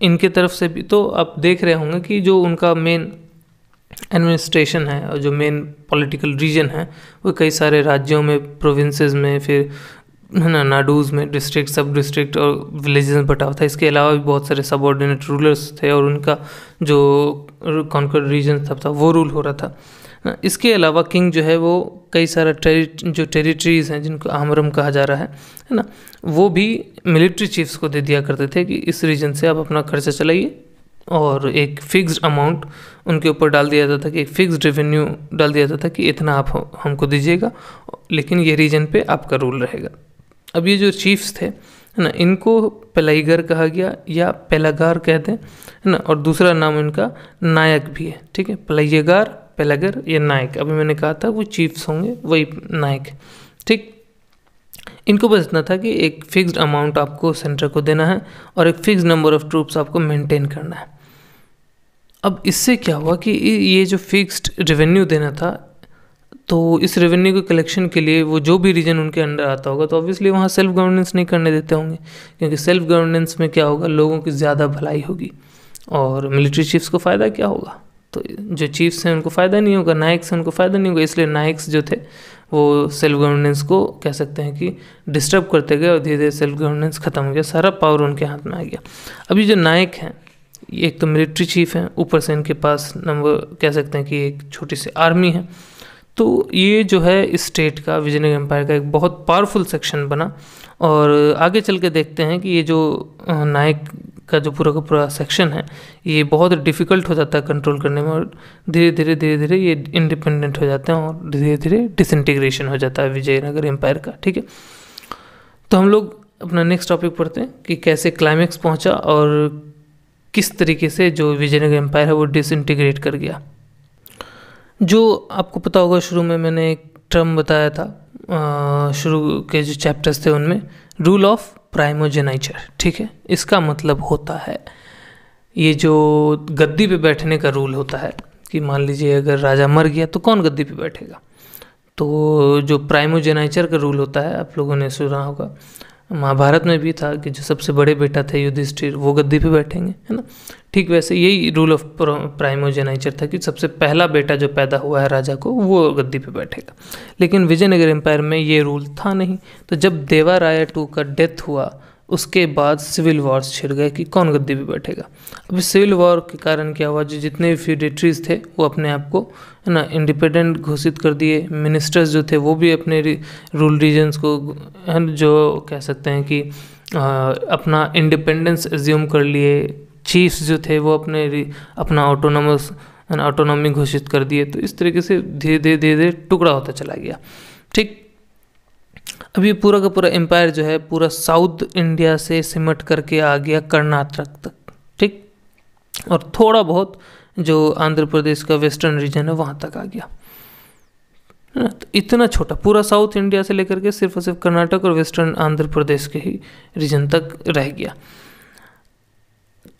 इनके तरफ से भी तो आप देख रहे होंगे कि जो उनका मेन एडमिनिस्ट्रेशन है और जो मेन पॉलिटिकल रीजन है वो कई सारे राज्यों में, प्रोविंसेस में, फिर है ना नाडूज में, डिस्ट्रिक्ट, सब डिस्ट्रिक्ट और विलेजेस में बटा हुआ था। इसके अलावा भी बहुत सारे सबऑर्डिनेट रूलर्स थे और उनका जो कॉन्कर्ड रीजन था वो रूल हो रहा था। इसके अलावा किंग जो है वो कई सारा जो टेरिटरीज़ हैं जिनको आमरम कहा जा रहा है ना, वो भी मिलिट्री चीफ्स को दे दिया करते थे कि इस रीजन से आप अपना खर्चा चलाइए, और एक फिक्स्ड अमाउंट उनके ऊपर डाल दिया जाता था कि एक फिक्स्ड रेवेन्यू डाल दिया जाता था कि इतना आप हमको दीजिएगा, लेकिन ये रीजन पे आपका रूल रहेगा। अब ये जो चीफ्स थे, है ना, इनको पेलाइगर कहा गया या पेलागार कहते हैं, है ना, और दूसरा नाम इनका नायक भी है, ठीक है। पेलाइगर, पेलागर या नायक, अभी मैंने कहा था वो चीफ्स होंगे, वही नायक, ठीक। इनको बस इतना था कि एक फिक्स्ड अमाउंट आपको सेंटर को देना है और एक फिक्स्ड नंबर ऑफ ट्रूप्स आपको मेंटेन करना है। अब इससे क्या हुआ कि ये जो फिक्स्ड रेवेन्यू देना था, तो इस रेवेन्यू के कलेक्शन के लिए वो जो भी रीजन उनके अंडर आता होगा तो ऑब्वियसली वहाँ सेल्फ गवर्नेंस नहीं करने देते होंगे, क्योंकि सेल्फ गवर्नेंस में क्या होगा, लोगों की ज़्यादा भलाई होगी और मिलिट्री चीफ्स को फ़ायदा क्या होगा, तो जो चीफ्स हैं उनको फ़ायदा नहीं होगा, नायक्स हैं उनको फ़ायदा नहीं होगा। इसलिए नायक्स जो थे वो सेल्फ गवर्नेंस को कह सकते हैं कि डिस्टर्ब करते गए और धीरे धीरे सेल्फ गवर्नेंस ख़त्म हो गया, सारा पावर उनके हाथ में आ गया। अभी जो नायक हैं, एक तो मिलिट्री चीफ हैं, ऊपर से इनके पास नंबर कह सकते हैं कि एक छोटी सी आर्मी है, तो ये जो है स्टेट का, विजयनगर एम्पायर का एक बहुत पावरफुल सेक्शन बना। और आगे चल के देखते हैं कि ये जो नायक का जो पूरा का पूरा सेक्शन है ये बहुत डिफ़िकल्ट हो जाता है कंट्रोल करने में, और धीरे धीरे ये इंडिपेंडेंट हो जाते हैं और धीरे धीरे डिसइंटीग्रेशन हो जाता है विजयनगर एम्पायर का, ठीक है। तो हम लोग अपना नेक्स्ट टॉपिक पढ़ते हैं कि कैसे क्लाइमैक्स पहुंचा और किस तरीके से जो विजयनगर एम्पायर है वो डिसइंटीग्रेट कर गया। जो आपको पता होगा, शुरू में मैंने एक टर्म बताया था, शुरू के जो चैप्टर्स थे उनमें, रूल ऑफ प्राइमोजेनाइचर, ठीक है। इसका मतलब होता है ये जो गद्दी पे बैठने का रूल होता है कि मान लीजिए अगर राजा मर गया तो कौन गद्दी पे बैठेगा, तो जो प्राइमोजेनाइचर का रूल होता है आप लोगों ने सुना होगा, महाभारत में भी था कि जो सबसे बड़े बेटा थे युधिष्ठिर वो गद्दी पे बैठेंगे, है ना। ठीक वैसे यही रूल ऑफ प्राइमोजेनाइचर था कि सबसे पहला बेटा जो पैदा हुआ है राजा को वो गद्दी पे बैठेगा। लेकिन विजयनगर एम्पायर में ये रूल था नहीं। तो जब देवाराया II का डेथ हुआ उसके बाद सिविल वॉर्स छिड़ गए कि कौन गद्दी पे बैठेगा। अब सिविल वॉर के कारण क्या हुआ, जो जितने भी फ्यूडेटरीज थे वो अपने आप को, है ना, इंडिपेंडेंट घोषित कर दिए। मिनिस्टर्स जो थे वो भी अपने रूल रीजन्स को, जो कह सकते हैं कि अपना इंडिपेंडेंस एज्यूम कर लिए। चीफ्स जो थे वो अपना ऑटोनॉमी घोषित कर दिए। तो इस तरीके से धीरे धीरे टुकड़ा होता चला गया, ठीक। अब ये पूरा का पूरा एम्पायर जो है पूरा साउथ इंडिया से सिमट करके आ गया कर्नाटक तक, ठीक, और थोड़ा बहुत जो आंध्र प्रदेश का वेस्टर्न रीजन है वहाँ तक आ गया, है ना। तो इतना छोटा पूरा साउथ इंडिया से लेकर के सिर्फ और सिर्फ कर्नाटक और वेस्टर्न आंध्र प्रदेश के ही रीजन तक रह गया।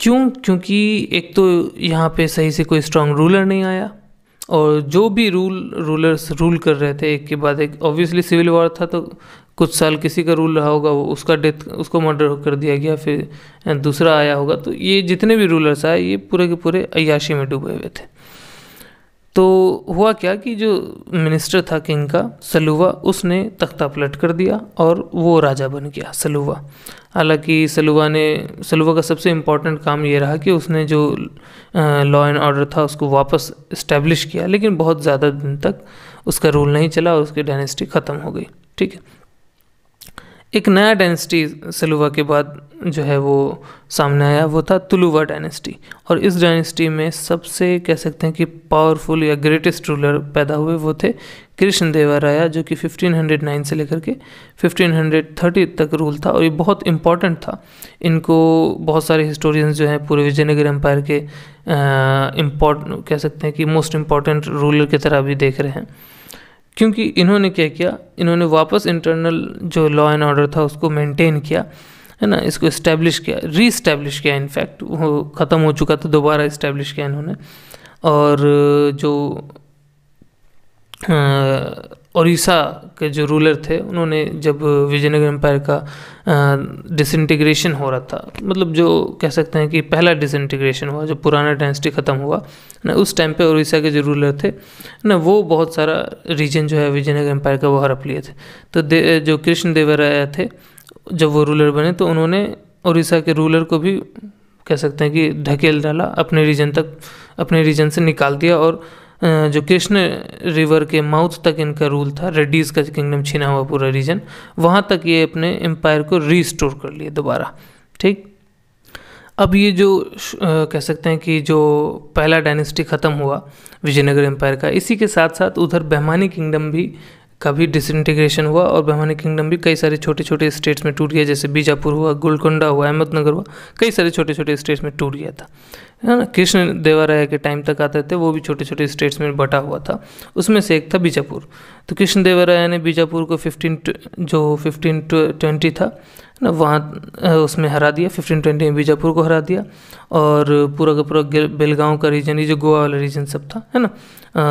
क्यों? क्योंकि एक तो यहाँ पे सही से कोई स्ट्रांग रूलर नहीं आया, और जो भी रूलर्स रूल कर रहे थे एक के बाद एक, ऑब्वियसली सिविल वॉर था तो कुछ साल किसी का रूल रहा होगा, वो उसका डेथ, उसको मर्डर कर दिया गया, फिर दूसरा आया होगा। तो ये जितने भी रूलर्स आए ये पूरे के पूरे अय्याशी में डूबे हुए थे। तो हुआ क्या कि जो मिनिस्टर था किंग का, सलूवा, उसने तख्ता पलट कर दिया और वो राजा बन गया, सलूवा। हालांकि सलूवा का सबसे इम्पोर्टेंट काम ये रहा कि उसने जो लॉ एंड ऑर्डर था उसको वापस इस्टेब्लिश किया, लेकिन बहुत ज़्यादा दिन तक उसका रूल नहीं चला और उसकी डायनेस्टी ख़त्म हो गई, ठीक है। एक नया डायनेस्टी सलुवा के बाद जो है वो सामने आया, वो था तुलुवा डायनेस्टी। और इस डायनेस्टी में सबसे कह सकते हैं कि पावरफुल या ग्रेटेस्ट रूलर पैदा हुए वो थे कृष्णदेवराया, जो कि 1509 से लेकर के 1530 तक रूल था। और ये बहुत इम्पॉर्टेंट था। इनको बहुत सारे हिस्टोरियंस जो हैं पूरे विजयनगर एम्पायर के कह सकते हैं कि मोस्ट इम्पॉर्टेंट रूलर की तरह भी देख रहे हैं, क्योंकि इन्होंने क्या किया, इन्होंने वापस इंटरनल जो लॉ एंड ऑर्डर था उसको मेंटेन किया, है ना, इसको इस्टेब्लिश किया, रीस्टैब्लिश किया। इनफैक्ट वो ख़त्म हो चुका था, दोबारा इस्टेब्लिश किया इन्होंने। और जो उड़ीसा के जो रूलर थे, उन्होंने जब विजयनगर एम्पायर का डिसइंटीग्रेशन हो रहा था, मतलब जो कह सकते हैं कि पहला डिसइंटीग्रेशन हुआ, जो पुराना डायनेस्टी ख़त्म हुआ ना, उस टाइम पे उड़ीसा के जो रूलर थे ना, वो बहुत सारा रीजन जो है विजयनगर एम्पायर का वो हड़प लिए थे। तो जो कृष्णदेवराया थे, जब वो रूलर बने तो उन्होंने उड़ीसा के रूलर को भी कह सकते हैं कि ढकेल डाला अपने रीजन तक, अपने रीजन से निकाल दिया। और जो कृष्ण रिवर के माउथ तक इनका रूल था, रेड्डीज़ का किंगडम छीना हुआ पूरा रीजन, वहाँ तक ये अपने एम्पायर को रीस्टोर कर लिए दोबारा। ठीक, अब ये जो कह सकते हैं कि जो पहला डायनेस्टी ख़त्म हुआ विजयनगर एम्पायर का, इसी के साथ साथ उधर बहमानी किंगडम भी का भी डिसइंटीग्रेशन हुआ। और बहमानी किंगडम भी कई सारे छोटे छोटे स्टेट्स में टूट गया, जैसे बीजापुर हुआ, गोलकोंडा हुआ, अहमदनगर हुआ, कई सारे छोटे छोटे स्टेट्स में टूट गया था, है ना। कृष्ण देवराया के टाइम तक आते थे, वो भी छोटे छोटे स्टेट्स में बटा हुआ था, उसमें से एक था बीजापुर। तो कृष्ण देवराया ने बीजापुर को 1520 था ना, वहाँ उसमें हरा दिया, 1520 में बीजापुर को हरा दिया। और पूरा का पूरा बेलगांव का रीजन, ये जो गोवा वाला रीजन सब था, है ना,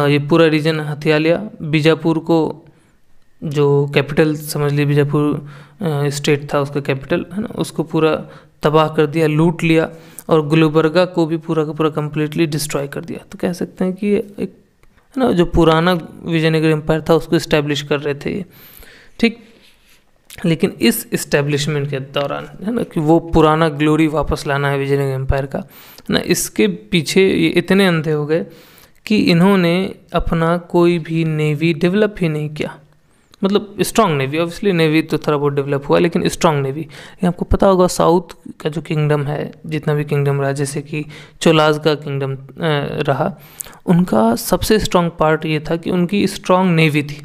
ये पूरा रीजन हथिया लिया। बीजापुर को जो कैपिटल समझ ली, बीजापुर स्टेट था उसका कैपिटल, है ना, उसको पूरा तबाह कर दिया, लूट लिया। और गुलबर्गा को भी पूरा का पूरा कम्प्लीटली डिस्ट्रॉय कर दिया। तो कह सकते हैं कि ये एक, है ना, जो पुराना विजयनगर एम्पायर था उसको इस्टेब्लिश कर रहे थे ये। ठीक, लेकिन इस इस्टेब्लिशमेंट के दौरान, है ना, कि वो पुराना ग्लोरी वापस लाना है विजयनगर एम्पायर का, है ना, इसके पीछे ये इतने अंधे हो गए कि इन्होंने अपना कोई भी नेवी डेवलप ही नहीं किया। मतलब स्ट्रॉन्ग नेवी, ऑब्वियसली नेवी तो थोड़ा बहुत डेवलप हुआ, लेकिन स्ट्रॉन्ग नेवी। ये आपको पता होगा साउथ का जो किंगडम है, जितना भी किंगडम रहा, जैसे कि चोलाज का किंगडम रहा, उनका सबसे स्ट्रॉन्ग पार्ट ये था कि उनकी स्ट्रॉन्ग नेवी थी।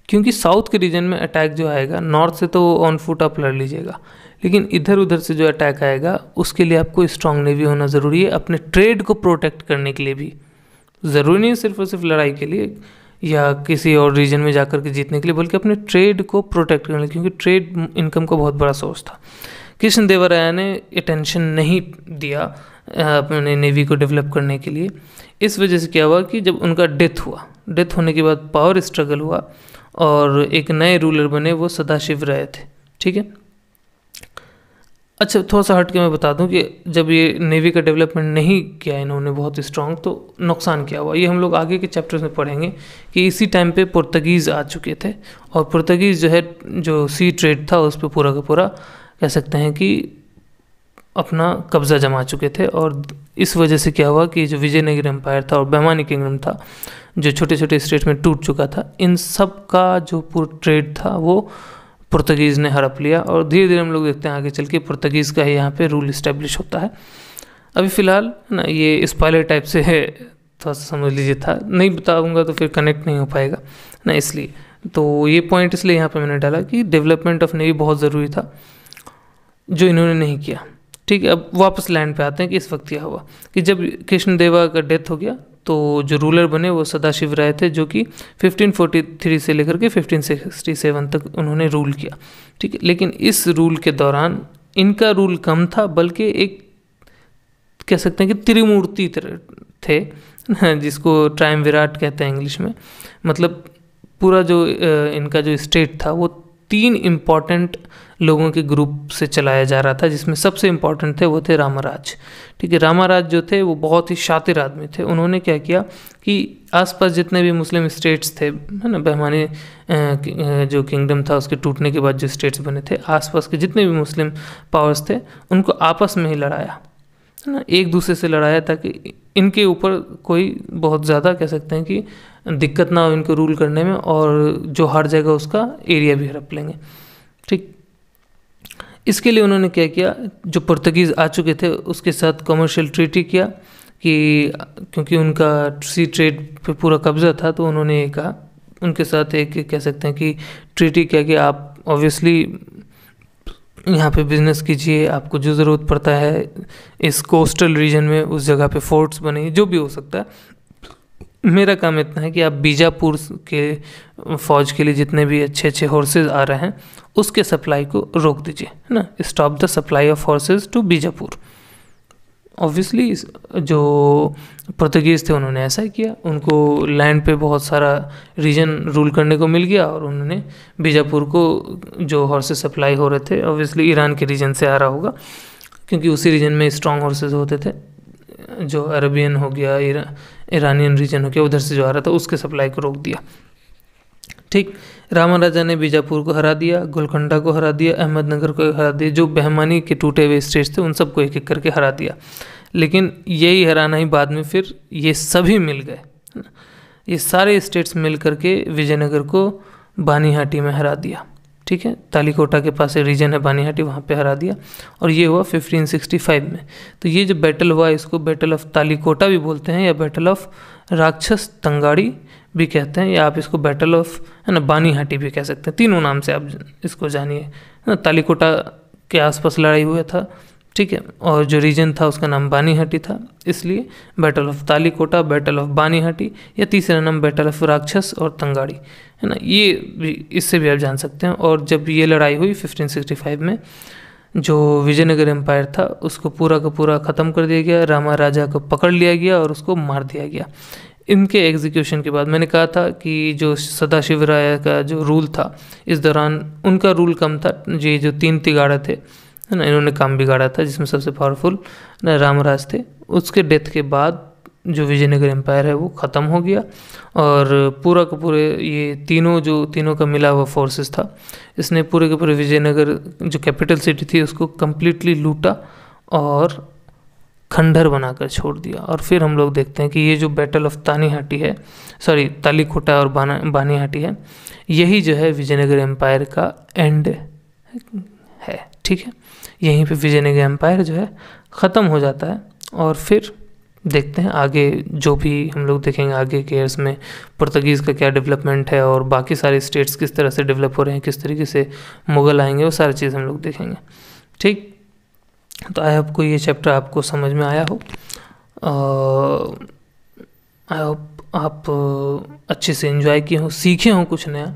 क्योंकि साउथ के रीजन में अटैक जो आएगा, नॉर्थ से तो ऑन फुट आप लड़ लीजिएगा, लेकिन इधर उधर से जो अटैक आएगा उसके लिए आपको स्ट्रॉन्ग नेवी होना ज़रूरी है, अपने ट्रेड को प्रोटेक्ट करने के लिए भी। ज़रूरी नहीं सिर्फ और सिर्फ लड़ाई के लिए या किसी और रीजन में जाकर के जीतने के लिए, बल्कि अपने ट्रेड को प्रोटेक्ट करने, क्योंकि ट्रेड इनकम का बहुत बड़ा सोर्स था। कृष्ण देवराया ने अटेंशन नहीं दिया अपने नेवी को डेवलप करने के लिए। इस वजह से क्या हुआ कि जब उनका डेथ हुआ, डेथ होने के बाद पावर स्ट्रगल हुआ और एक नए रूलर बने, वो सदाशिव राय थे। ठीक है, अच्छा थोड़ा सा हट के मैं बता दूं कि जब ये नेवी का डेवलपमेंट नहीं किया इन्होंने बहुत स्ट्रॉन्ग, तो नुकसान क्या हुआ, ये हम लोग आगे के चैप्टर्स में पढ़ेंगे। कि इसी टाइम पे पुर्तगीज़ आ चुके थे, और पुर्तगीज़ जो है, जो सी ट्रेड था उस पर पूरा का पूरा कह सकते हैं कि अपना कब्ज़ा जमा चुके थे। और इस वजह से क्या हुआ कि जो विजयनगर एम्पायर था और बहमानी किंगडम था, जो छोटे छोटे स्टेट में टूट चुका था, इन सब का जो पूरा ट्रेड था वो पुर्तगीज़ ने हड़प लिया। और धीरे धीरे हम लोग देखते हैं आगे चल के पुर्तगीज़ का ही यहाँ पे रूल इस्टेब्लिश होता है। अभी फ़िलहाल ना ये स्पॉइलर टाइप से है, थोड़ा सा समझ लीजिए, था नहीं बताऊँगा तो फिर कनेक्ट नहीं हो पाएगा ना, इसलिए तो ये पॉइंट इसलिए यहाँ पे मैंने डाला कि डेवलपमेंट ऑफ नेवी बहुत ज़रूरी था, जो इन्होंने नहीं किया। ठीक है, अब वापस लैंड पे आते हैं कि इस वक्त क्या हुआ कि जब कृष्णदेवा का डेथ हो गया, तो जो रूलर बने वो सदाशिव राय थे, जो कि 1543 से लेकर के 1567 तक उन्होंने रूल किया। ठीक है, लेकिन इस रूल के दौरान इनका रूल कम था, बल्कि एक कह सकते हैं कि त्रिमूर्ति थे, जिसको ट्रायम्विराट कहते हैं इंग्लिश में। मतलब पूरा जो इनका जो स्टेट था वो 3 इम्पॉर्टेंट लोगों के ग्रुप से चलाया जा रहा था, जिसमें सबसे इम्पॉर्टेंट थे वो थे रामाराज। ठीक है, रामाराज जो थे वो बहुत ही शातिर आदमी थे। उन्होंने क्या किया कि आसपास जितने भी मुस्लिम स्टेट्स थे, है ना, बहमानी जो किंगडम था उसके टूटने के बाद जो स्टेट्स बने थे, आसपास के जितने भी मुस्लिम पावर्स थे उनको आपस में ही लड़ाया, है ना, एक दूसरे से लड़ाया, ताकि इनके ऊपर कोई बहुत ज़्यादा कह सकते हैं कि दिक्कत ना हो इनको रूल करने में, और जो हार जाएगा उसका एरिया भी हड़प लेंगे। ठीक। इसके लिए उन्होंने क्या किया, जो पुर्तगीज़ आ चुके थे उसके साथ कमर्शियल ट्रीटी किया कि क्योंकि उनका सी ट्रेड पे पूरा कब्जा था, तो उन्होंने ये कहा, उनके साथ एक कह सकते हैं कि ट्रीटी किया कि आप ऑब्वियसली यहाँ पे बिजनेस कीजिए, आपको जो ज़रूरत पड़ता है इस कोस्टल रीजन में उस जगह पे फोर्ट्स बने, जो भी हो सकता है। मेरा काम इतना है कि आप बीजापुर के फ़ौज के लिए जितने भी अच्छे अच्छे हॉर्सेस आ रहे हैं उसके सप्लाई को रोक दीजिए, है ना, stop the supply of horses to Bijapur. Obviously जो पुर्तगीज़ थे उन्होंने ऐसा ही किया, उनको लैंड पे बहुत सारा रीजन रूल करने को मिल गया और उन्होंने बीजापुर को जो हॉर्सेस सप्लाई हो रहे थे, ऑब्वियसली ईरान के रीजन से आ रहा होगा क्योंकि उसी रीजन में स्ट्रॉन्ग हॉर्सेस होते थे, जो अरबियन हो गया, ईरानियन रीजन हो गया, उधर से जो आ रहा था उसके सप्लाई को रोक दिया। ठीक। रामा राजा ने बीजापुर को हरा दिया, गोलकोंडा को हरा दिया, अहमदनगर को हरा दिया, जो बहमानी के टूटे हुए स्टेट्स थे उन सबको एक एक करके हरा दिया। लेकिन यही हराना ही बाद में फिर ये सभी मिल गए, ये सारे स्टेट्स मिल करके विजयनगर को बानीहाटी में हरा दिया। ठीक है, तालीकोटा के पास एक रीजन है बानीहाटी, वहाँ पे हरा दिया और ये हुआ 1565 में। तो ये जो बैटल हुआ इसको बैटल ऑफ तालीकोटा भी बोलते हैं या बैटल ऑफ राक्षस तंगाड़ी भी कहते हैं, या आप इसको बैटल ऑफ, है ना, बानीहाटी भी कह सकते हैं। तीनों नाम से आप इसको जानिए। तालीकोटा के आसपास लड़ाई हुआ था, ठीक है, और जो रीजन था उसका नाम बानीहाटी था, इसलिए battle of Talikota, battle of Banihatti, या तीसरा नाम बैटल ऑफ राक्षस और तंगाड़ी, है ना, ये भी इससे भी आप जान सकते हैं। और जब ये लड़ाई हुई 1565 में, जो विजयनगर एम्पायर था उसको पूरा का पूरा ख़त्म कर दिया गया, रामा राजा को पकड़ लिया गया और उसको मार दिया गया। इनके एग्जीक्यूशन के बाद मैंने कहा था कि जो सदाशिव राय का जो रूल था इस दौरान उनका रूल कम था, ये जो 3 तिगाड़ा थे, है ना, इन्होंने काम बिगाड़ा था, जिसमें सबसे पावरफुल रामराज थे। उसके डेथ के बाद जो विजयनगर एम्पायर है वो ख़त्म हो गया और पूरा का पूरे ये तीनों का मिला हुआ फोर्सेस था, इसने पूरे के पूरे विजयनगर जो कैपिटल सिटी थी उसको कम्प्लीटली लूटा और खंडहर बनाकर छोड़ दिया। और फिर हम लोग देखते हैं कि ये जो बैटल ऑफ तालीकोटा और बानीहाटी है, यही जो है विजयनगर एम्पायर का एंड है। ठीक है, यहीं पे विजयनगर एम्पायर जो है ख़त्म हो जाता है। और फिर देखते हैं आगे जो भी हम लोग देखेंगे आगे के ईयर्स में पुर्तगीज़ का क्या डेवलपमेंट है और बाकी सारे स्टेट्स किस तरह से डेवलप हो रहे हैं, किस तरीके से मुग़ल आएंगे, वो सारी चीज़ हम लोग देखेंगे। ठीक, तो आई होप को ये चैप्टर आपको समझ में आया हो, आई होप आप अच्छे से एंजॉय किए हो, सीखे हो कुछ नया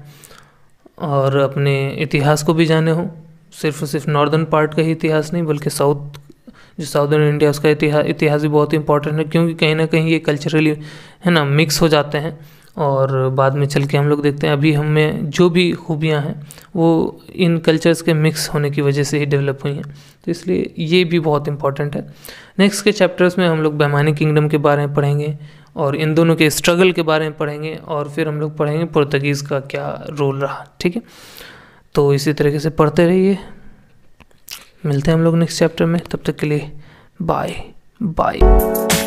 और अपने इतिहास को भी जाने हो। सिर्फ नॉर्दर्न पार्ट का ही इतिहास नहीं बल्कि जो साउदर्न इंडिया उसका इतिहास भी बहुत इंपॉर्टेंट है, क्योंकि कहीं ना कहीं ये कल्चरली, है ना, मिक्स हो जाते हैं और बाद में चल के हम लोग देखते हैं अभी हमें जो भी खूबियाँ हैं वो इन कल्चर्स के मिक्स होने की वजह से ही डेवलप हुई हैं। तो इसलिए ये भी बहुत इंपॉर्टेंट है। नेक्स्ट के चैप्टर्स में हम लोग बहमानी किंगडम के बारे में पढ़ेंगे और इन दोनों के स्ट्रगल के बारे में पढ़ेंगे और फिर हम लोग पढ़ेंगे पुर्तगीज़ का क्या रोल रहा। ठीक है, तो इसी तरीके से पढ़ते रहिए, मिलते हैं हम लोग नेक्स्ट चैप्टर में, तब तक के लिए बाय बाय।